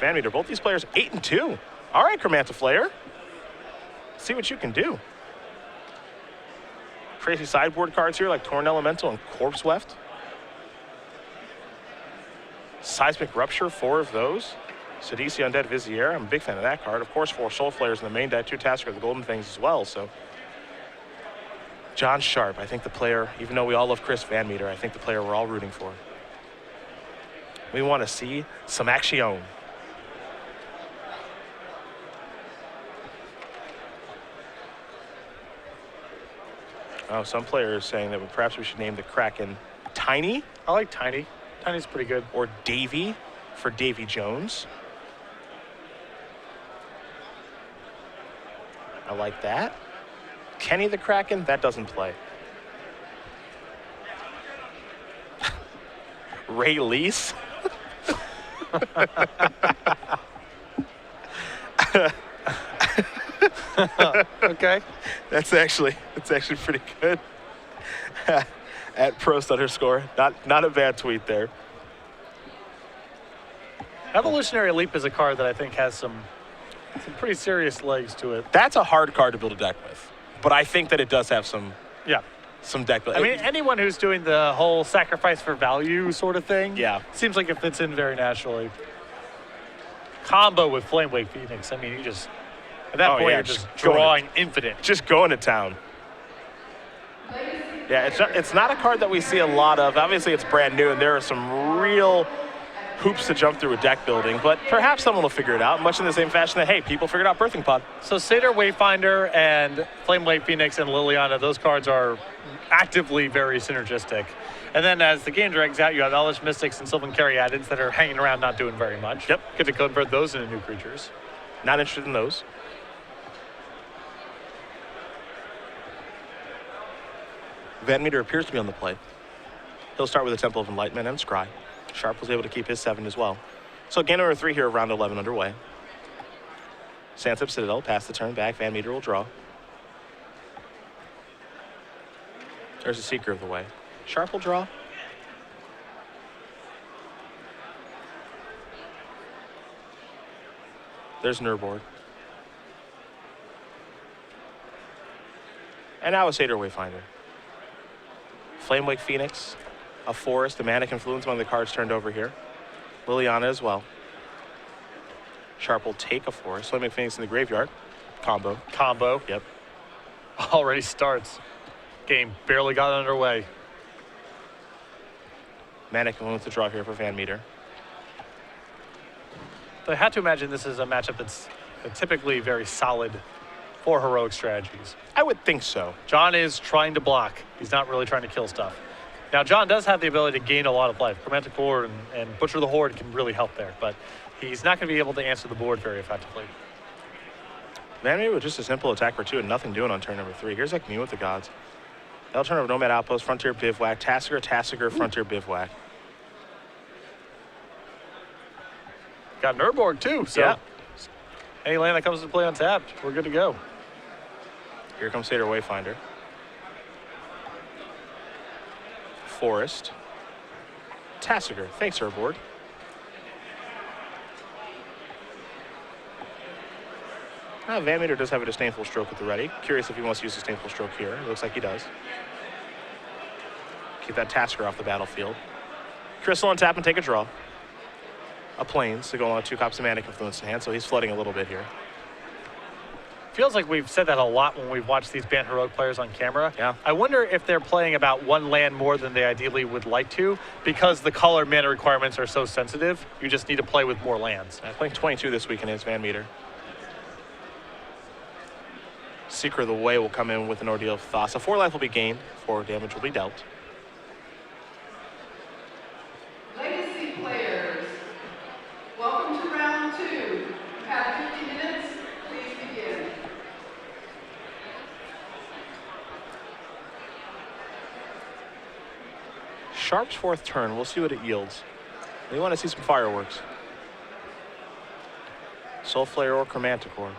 VanMeter. Both these players 8-2. All right, Chromantaflayer. See what you can do. Crazy sideboard cards here like Torn Elemental and Corpse Weft. Seismic Rupture, 4 of those. Sidisi Undead Vizier, I'm a big fan of that card. Of course, 4 Soul Flayers in the main deck, 2 Tasker, the Golden Fangs as well. So, John Sharp, I think the player, even though we all love Chris VanMeter, I think the player we're all rooting for. We want to see some action. Oh, some players saying that perhaps we should name the Kraken Tiny. I like Tiny. Tiny's pretty good. Or Davy for Davy Jones. I like that. Kenny the Kraken, that doesn't play. Ray Lease. Okay. That's actually pretty good. At Prost_. Not a bad tweet there. Evolutionary Leap is a card that I think has some pretty serious legs to it. That's a hard card to build a deck with, but I think that it does have some deck building. I mean, anyone who's doing the whole sacrifice for value sort of thing, seems like it fits in very naturally. Combo with Flamewake Phoenix. I mean, you just at that point you're just drawing infinite. Just going to town. Yeah, it's not a card that we see a lot of. Obviously, it's brand new, and there are some real hoops to jump through with deck building, but perhaps someone will figure it out, much in the same fashion that, hey, people figured out Birthing Pod. So Satyr Wayfinder and Flamewake Phoenix and Liliana, those cards are actively very synergistic. And then as the game drags out, you have Elvish Mystics and Sylvan Caryatids that are hanging around not doing very much. Yep. Get to convert those into new creatures. Not interested in those. VanMeter appears to be on the play. He'll start with a Temple of Enlightenment and Scry. Sharp was able to keep his 7 as well. So game number 3 here of round 11 underway. Sandsep Citadel, pass the turn back. VanMeter will draw. There's a Seeker of the Way. Sharp will draw. There's Nurboard. And now a Satyr Wayfinder. Flamewake Phoenix, a Forest, a Manic Influence, one of the cards turned over here. Liliana as well. Sharp will take a Forest. Flamewake Phoenix in the graveyard. Combo. Yep. Already starts. Game barely got underway. Manic Influence to draw here for VanMeter. But I had to imagine this is a matchup that's typically very solid for heroic strategies. I would think so. John is trying to block. He's not really trying to kill stuff. Now, John does have the ability to gain a lot of life. Chromantic Core and Butcher the Horde can really help there, but he's not going to be able to answer the board very effectively. VanMeter with just a simple attack for 2 and nothing doing on turn number 3. Here's like Commune with the Gods. They'll turn over Nomad Outpost, Frontier Bivouac, Tassiger, Frontier Bivouac. Got Nurborg too, so any land that comes to play untapped, we're good to go. Here comes Satyr Wayfinder. Forest. Tassiger. Thanks, Nurboard. VanMeter does have a Disdainful Stroke at the ready. Curious if he wants to use Disdainful Stroke here. It looks like he does. Keep that Tasker off the battlefield. Crystal on tap and take a draw. A Plains to go along with 2 copies of Manic Influence in hand, so he's flooding a little bit here. Feels like we've said that a lot when we've watched these Bant Heroic players on camera. Yeah. I wonder if they're playing about 1 land more than they ideally would like to, because the color mana requirements are so sensitive. You just need to play with more lands. Playing 22 this weekend is VanMeter. Seeker of the Way will come in with an Ordeal of Thassa. 4 life will be gained, 4 damage will be dealt. Legacy players, welcome to round 2. You have 50 minutes. Please begin. Sharp's 4th turn. We'll see what it yields. We want to see some fireworks. Soul Flare or Chromantic Core.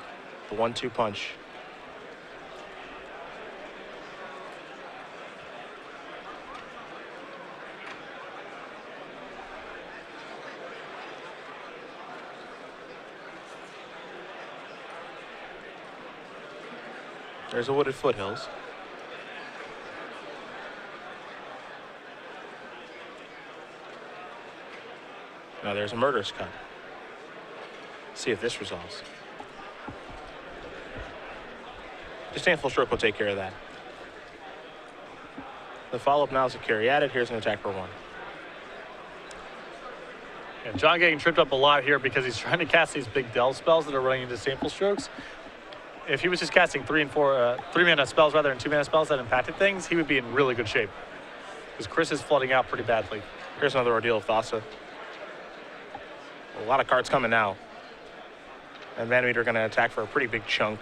The 1-2 punch. There's a Wooded Foothills. Now there's a Murderous Cut. See if this resolves. Disdainful Stroke will take care of that. The follow-up now is a Caryatid. Here's an attack for 1. And John getting tripped up a lot here because he's trying to cast these big delve spells that are running into Disdainful Strokes. If he was just casting 3 and 4, 3-mana spells rather than 2-mana spells that impacted things, he would be in really good shape. Because Chris is flooding out pretty badly. Here's another Ordeal of Thassa. A lot of cards coming now. And VanMeter going to attack for a pretty big chunk.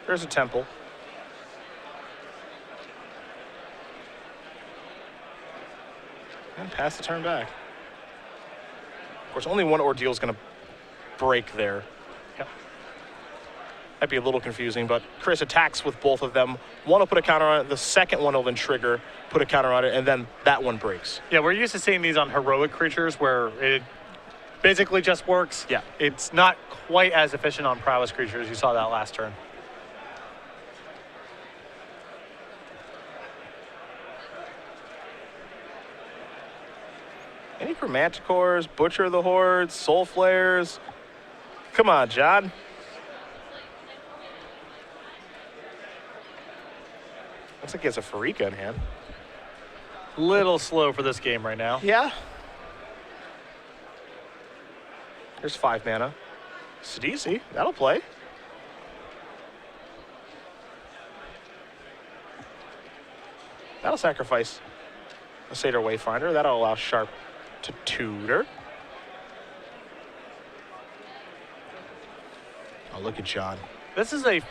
There's a Temple. And pass the turn back. Of course, only one Ordeal is going to break there. Yep. Might be a little confusing, but Chris attacks with both of them. One will put a counter on it, the second one will then trigger, put a counter on it, and then that one breaks. Yeah, we're used to seeing these on heroic creatures where it basically just works. Yeah. It's not quite as efficient on prowess creatures. You saw that last turn. Any Chromanticores, Butcher of the Hordes, Soul Flares. Come on, John. Looks like he has a Pharika in hand. Little slow for this game right now. Yeah. There's 5 mana. Sidisi, that'll play. That'll sacrifice a Satyr Wayfinder. That'll allow Sharp to tutor. Oh, look at John. This is a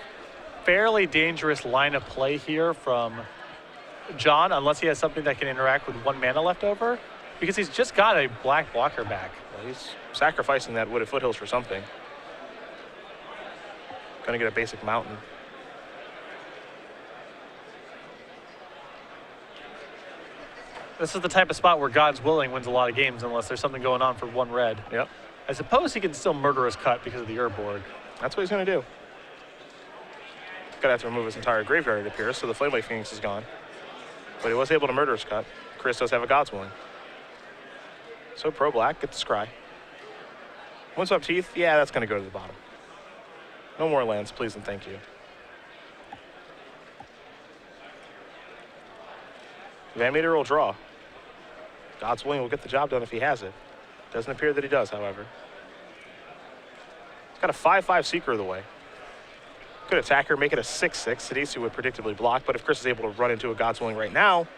fairly dangerous line of play here from John, unless he has something that can interact with 1 mana left over, because he's just got a black blocker back. Well, he's sacrificing that Wooded Foothills for something. Gonna get a basic mountain. This is the type of spot where God's Willing wins a lot of games unless there's something going on for 1 red. Yep. I suppose he can still Murderous Cut because of the Ur board. That's what he's gonna do. Gonna have to remove his entire graveyard, it appears, so the Flamewake Phoenix is gone. But he was able to Murderous Cut. Chris does have a God's Willing. So pro-black, get the Scry. Windswept Teeth, yeah, that's gonna go to the bottom. No more lands, please and thank you. VanMeter will draw. God's Willing will get the job done if he has it. Doesn't appear that he does, however. He's got a 5/5 Seeker of the Way. Could attack her, make it a 6/6. Sidisi would predictably block, but if Chris is able to run into a God's Willing right now,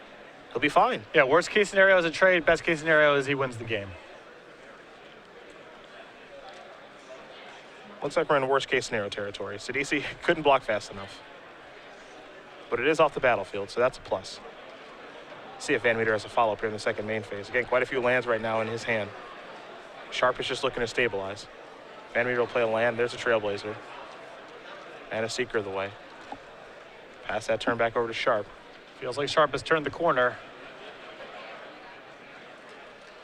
he'll be fine. Yeah, worst case scenario is a trade. Best case scenario is he wins the game. Looks like we're in worst case scenario territory. Sidisi couldn't block fast enough. But it is off the battlefield, so that's a plus. See if VanMeter has a follow-up here in the second main phase. Again, quite a few lands right now in his hand. Sharp is just looking to stabilize. VanMeter will play a land. There's a Trailblazer. And a Seeker of the Way. Pass that turn back over to Sharp. Feels like Sharp has turned the corner.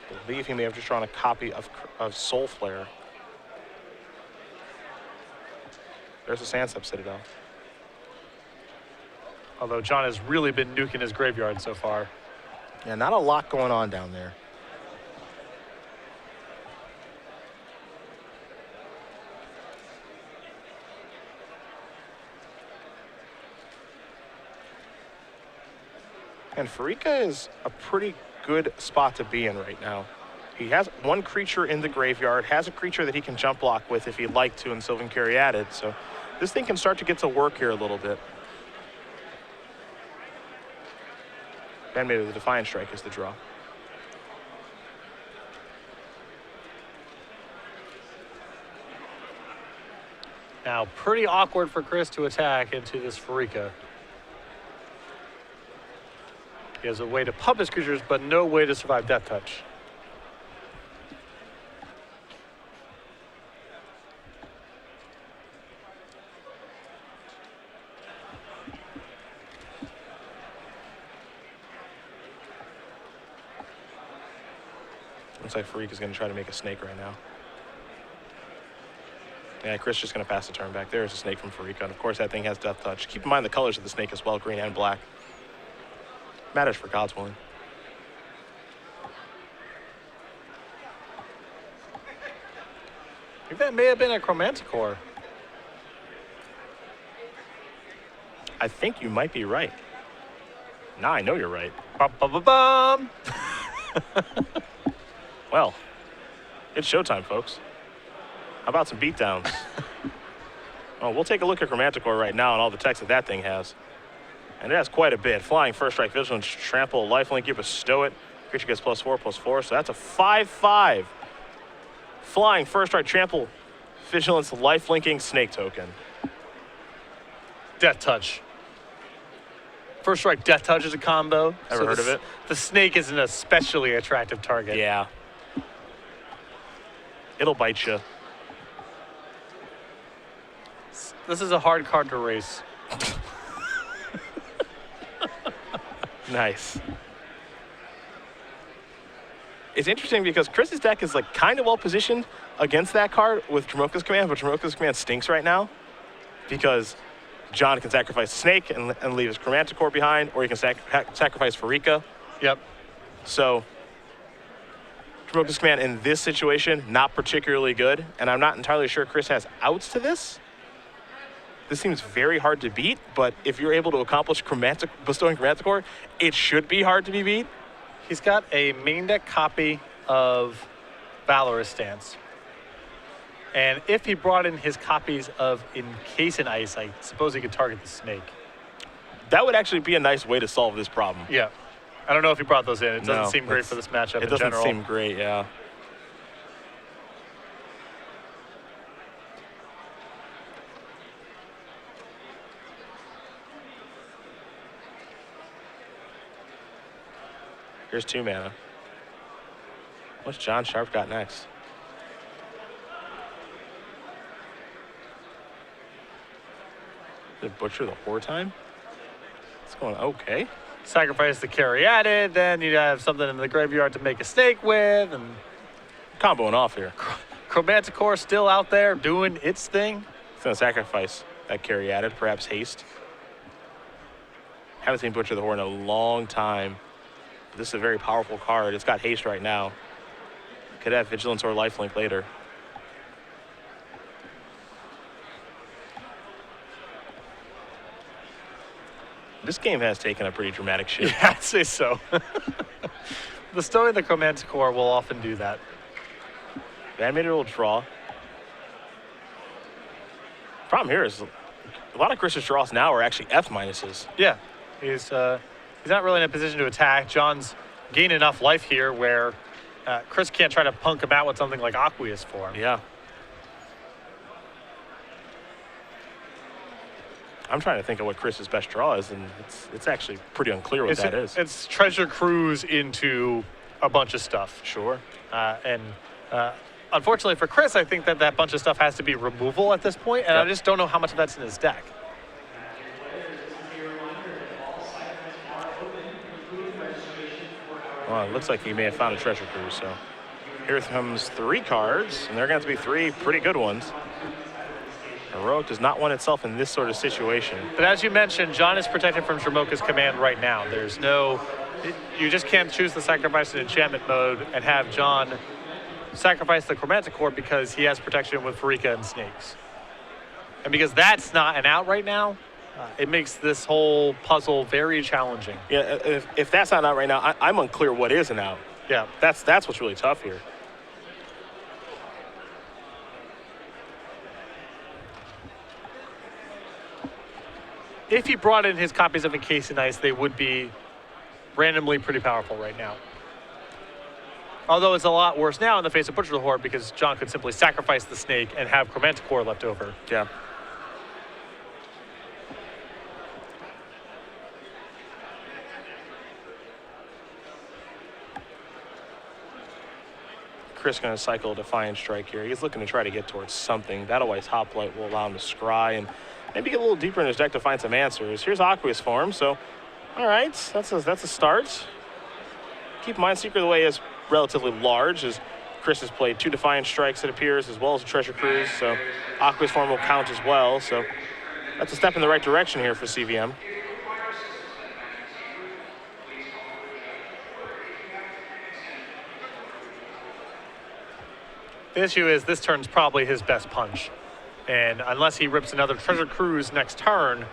I believe he may have just drawn a copy of Soul Flare. There's a Sandstep Citadel. Although John has really been nuking his graveyard so far. Yeah, not a lot going on down there. And Pharika is a pretty good spot to be in right now. He has 1 creature in the graveyard, has a creature that he can jump block with if he'd like to, and Sylvan Caryatid. So this thing can start to get to work here a little bit. And maybe the Defiant Strike is the draw. Now, pretty awkward for Chris to attack into this Pharika. He has a way to pump his creatures, but no way to survive Death Touch. Looks like Farik is going to try to make a snake right now. Yeah, Chris just going to pass the turn back. There's a snake from Farik. And of course, that thing has death touch. Keep in mind the colors of the snake as well, green and black. Matters for God's willing. I think that may have been a Chromanticore. I think you might be right. Now I know you're right. Bum. Well, it's showtime, folks. How about some beatdowns? Oh, we'll take a look at Chromanticore right now and all the text that thing has. And it has quite a bit. Flying, First Strike, Vigilance, Trample, Lifelink, you bestow it. Creature gets +4/+4, so that's a 5/5. Flying, First Strike, Trample, Vigilance, Lifelinking, Snake token. Death Touch. First Strike, Death Touch is a combo. Ever heard of it? The snake is an especially attractive target. Yeah. It'll bite you. This is a hard card to race. Nice. It's interesting because Chris's deck is like kind of well positioned against that card with Dromoka's Command, but Dromoka's Command stinks right now because John can sacrifice Snake and leave his Chromanticore behind, or he can sacrifice Farika. Yep. So Dromoka's Command in this situation, not particularly good, and I'm not entirely sure Chris has outs to this. This seems very hard to beat, but if you're able to accomplish bestowing Chromanticore, it should be hard to be beat. He's got a main deck copy of Valorous Stance. And if he brought in his copies of Encase in Ice, I suppose he could target the snake. That would actually be a nice way to solve this problem. Yeah. I don't know if he brought those in. It doesn't No, seem great for this matchup in general. It doesn't seem great, yeah. Here's 2 mana. What's John Sharp got next? Did Butcher the Whore time? It's going okay. Sacrifice the Caryatid, then you'd have something in the graveyard to make a snake with, and Comboing off here. Chromanticore still out there doing its thing. It's going to sacrifice that Caryatid, perhaps haste. Haven't seen Butcher the Whore in a long time. This is a very powerful card. It's got haste right now. Could have Vigilance or Lifelink later. This game has taken a pretty dramatic shift. Yeah, I'd say so. Bestowing the Chromanticore will often do that. VanMeter will draw. Problem here is a lot of Chris's draws now are actually F minuses. Yeah, he's not really in a position to attack. John's gained enough life here where Chris can't try to punk him out with something like Aqueous for him. Yeah. I'm trying to think of what Chris's best draw is, and it's actually pretty unclear what that is. It's Treasure Cruise into a bunch of stuff. Sure. Unfortunately for Chris, I think that bunch of stuff has to be removal at this point, and Yep. I just don't know how much of that's in his deck. Well, it looks like he may have found a Treasure Cruise, so here comes 3 cards, and they're going to be 3 pretty good ones. Heroic does not want itself in this sort of situation. But as you mentioned, John is protected from Dromoka's Command right now. There's no... You just can't choose the sacrifice in enchantment mode and have John sacrifice the Chromanticore because he has protection with Farika and Snakes. And because that's not an out right now, it makes this whole puzzle very challenging. Yeah, if that's not out right now, I'm unclear what is an out. Yeah. That's what's really tough here. If he brought in his copies of Encase in Ice, they would be randomly pretty powerful right now. Although it's a lot worse now in the face of Butcher the Horde because John could simply sacrifice the snake and have Chromanticore left over. Yeah. Chris going to cycle Defiant Strike here. He's looking to try to get towards something. That Otherwise Hoplite will allow him to scry and maybe get a little deeper in his deck to find some answers. Here's Aqueous form, so all right, that's a start. Keep in mind, Secret of the Way is relatively large, as Chris has played 2 Defiant Strikes, it appears, as well as a Treasure Cruise, so Aqua's form will count as well, so that's a step in the right direction here for CVM. The issue is this turn's probably his best punch. And unless he rips another Treasure Cruise next turn,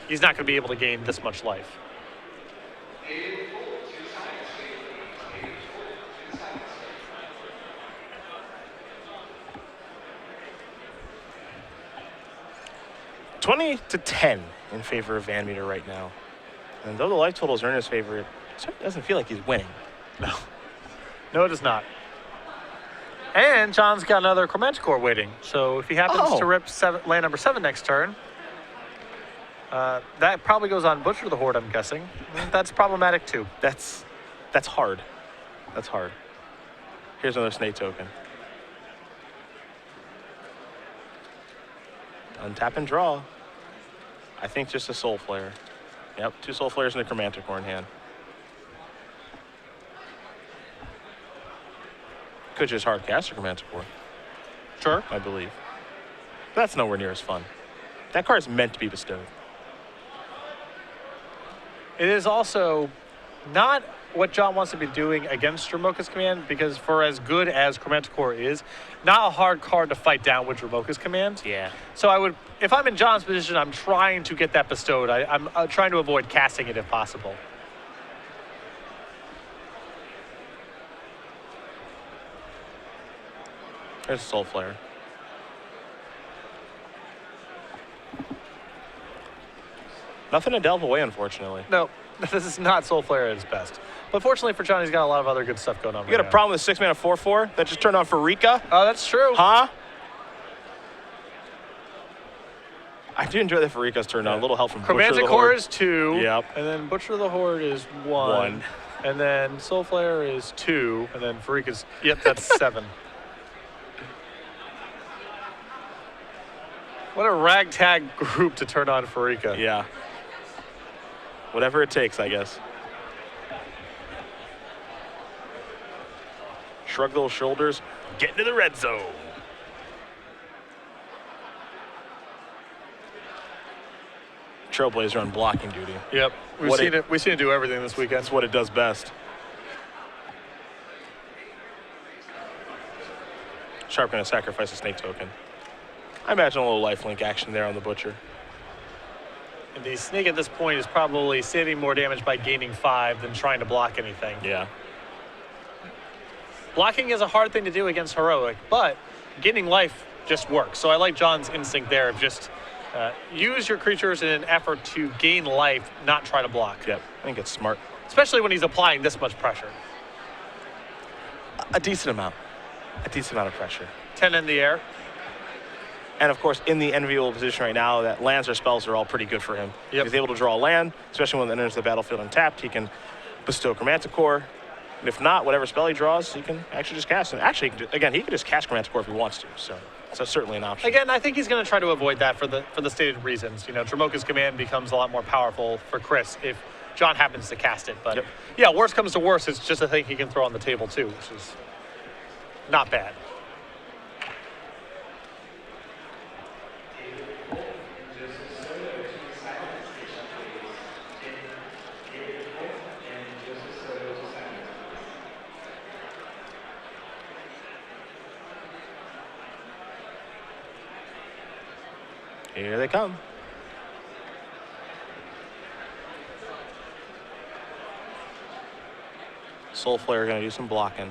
he's not going to be able to gain this much life. $20-10 in favor of VanMeter right now. And though the life totals are in his favor, it certainly doesn't feel like he's winning. No. No, it does not. And John's got another Chromanticore waiting. So if he happens to rip land number 7 next turn, that probably goes on Butcher the Horde, I'm guessing. That's problematic too. That's hard. That's hard. Here's another Snake token. Untap and draw. I think just a Soul Flare. Yep, 2 Soul Flares and a Chromanticore in hand. Could just hard cast a Chromanticore. Sure. I believe. But that's nowhere near as fun. That card is meant to be bestowed. It is also not what John wants to be doing against Dromoka's Command, because for as good as Chromanticore is, not a hard card to fight down with Dromoka's Command. Yeah. So I would, if I'm in John's position, I'm trying to get that bestowed. I'm trying to avoid casting it if possible. There's a Soul Flare. Nothing to delve away, unfortunately. No, this is not Soul Flare at its best. But fortunately for John, he's got a lot of other good stuff going on. You got a problem with 6-mana 4/4 that just turned on Farika? Oh, that's true. Huh? I do enjoy that Farika's turned on. A little help from Butcher the Chromanticore Horde. is 2. Yep. And then Butcher the Horde is 1. And then Soul Flare is 2. And then Farika's, yep, that's 7. What a ragtag group to turn on Farika. Yeah. Whatever it takes, I guess. Shrug those shoulders. Get into the red zone. Trailblazer on blocking duty. Yep. We've seen it do everything this weekend. That's what it does best. Sharp gonna sacrifice a Snake token. I imagine a little lifelink action there on the Butcher. And the Snake at this point is probably saving more damage by gaining 5 than trying to block anything. Yeah. Blocking is a hard thing to do against Heroic, but gaining life just works. So I like John's instinct there of just use your creatures in an effort to gain life, not try to block. Yep, I think it's smart. Especially when he's applying this much pressure. A decent amount. A decent amount of pressure. 10 in the air. And of course, in the enviable position right now, that lands or spells are all pretty good for him. Yep. He's able to draw a land, especially when it enters the battlefield untapped. He can bestow Chromanticore. And if not, whatever spell he draws, he can actually just cast. And actually, again, he could just cast Chromanticore if he wants to. So that's certainly an option. Again, I think he's going to try to avoid that for the stated reasons. You know, Dromoka's Command becomes a lot more powerful for Chris if John happens to cast it. But yeah, worst comes to worst, it's just a thing he can throw on the table too, which is not bad. Here they come. Soul Flare gonna do some blocking.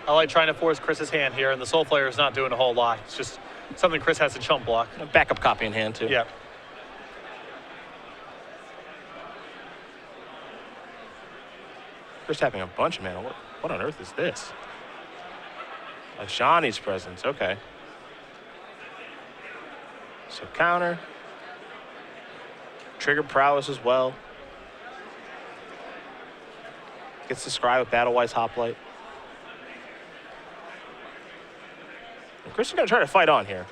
I like trying to force Chris's hand here, and the Soul Flare is not doing a whole lot. It's just something Chris has to chump block. A backup copy in hand too. Yeah. Chris tapping a bunch of mana. What on earth is this? A Shani's Presence. Okay. So counter. Trigger Prowess as well. Gets to scry with Battlewise Hoplite. And Chris is going to try to fight on here.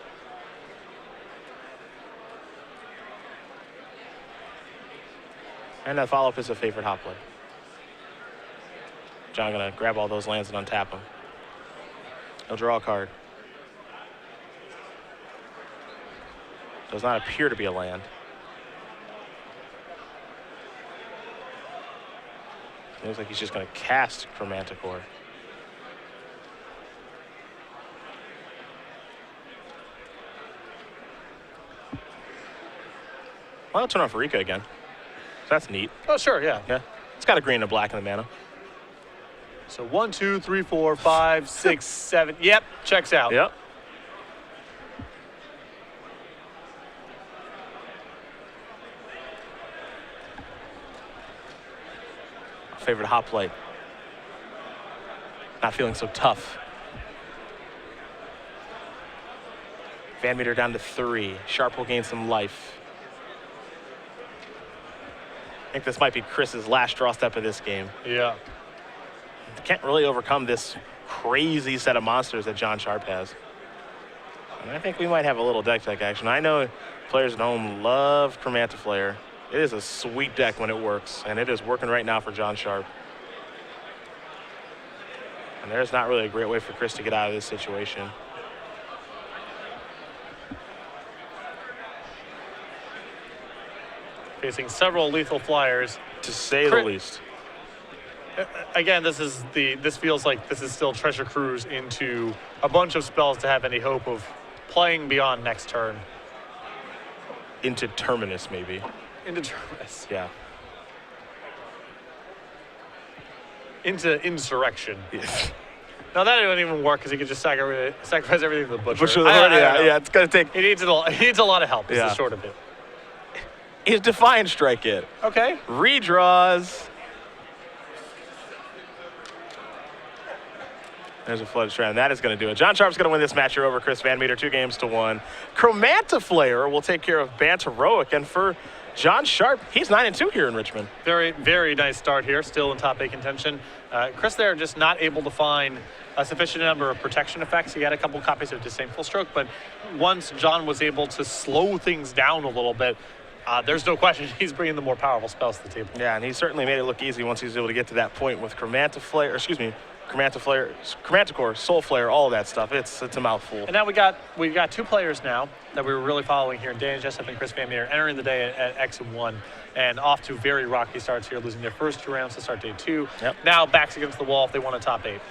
And that follow-up is a favorite Hoplite. John gonna grab all those lands and untap them. He'll draw a card. Does not appear to be a land. It looks like he's just gonna cast Chromanticore. Well, I'll turn on Farika again. That's neat. Oh, sure, yeah. Yeah. It's got a green and a black in the mana. So 1, 2, 3, 4, 5, 6, 7. Yep, checks out. Yep. Favorite hot plate. Not feeling so tough. VanMeter down to 3. Sharp will gain some life. I think this might be Chris's last draw step of this game. Yeah. Can't really overcome this crazy set of monsters that John Sharp has. And I think we might have a little deck action. I know players at home love Chromantiflayer. It is a sweet deck when it works, and it is working right now for John Sharp. And there's not really a great way for Chris to get out of this situation. Facing several lethal flyers. To say the least. Again, this feels like this is still Treasure Cruise into a bunch of spells to have any hope of playing beyond next turn. Into Terminus, maybe. Into Terminus. Yeah. Into Insurrection. Yes. Now that wouldn't even work because he could just sacrifice everything to the Butcher. Butcher the Horde, yeah, it's gonna take. He needs a lot of help. Is Yeah. the short of it. Is Defiant Strike it? Okay. Redraws. There's a Flooded Strand. That is going to do it. John Sharp's going to win this match here over Chris VanMeter 2-1. Chromantiflayer will take care of Banteroic. And for John Sharp, he's 9-2 here in Richmond. Very, very nice start here. Still in top 8 contention. Chris there just not able to find a sufficient number of protection effects. He had a couple copies of Disdainful Stroke, but once John was able to slow things down a little bit, there's no question he's bringing the more powerful spells to the table. Yeah, and he certainly made it look easy once he was able to get to that point with Chromantiflayer, Chromanticore, Soul Flare, all of that stuff. It's a mouthful. And now we got 2 players now that we were really following here. Danny Jessup and Chris VanMeter entering the day at X1 and off to very rocky starts here, losing their first 2 rounds to start day 2. Yep. Now backs against the wall if they want a top 8.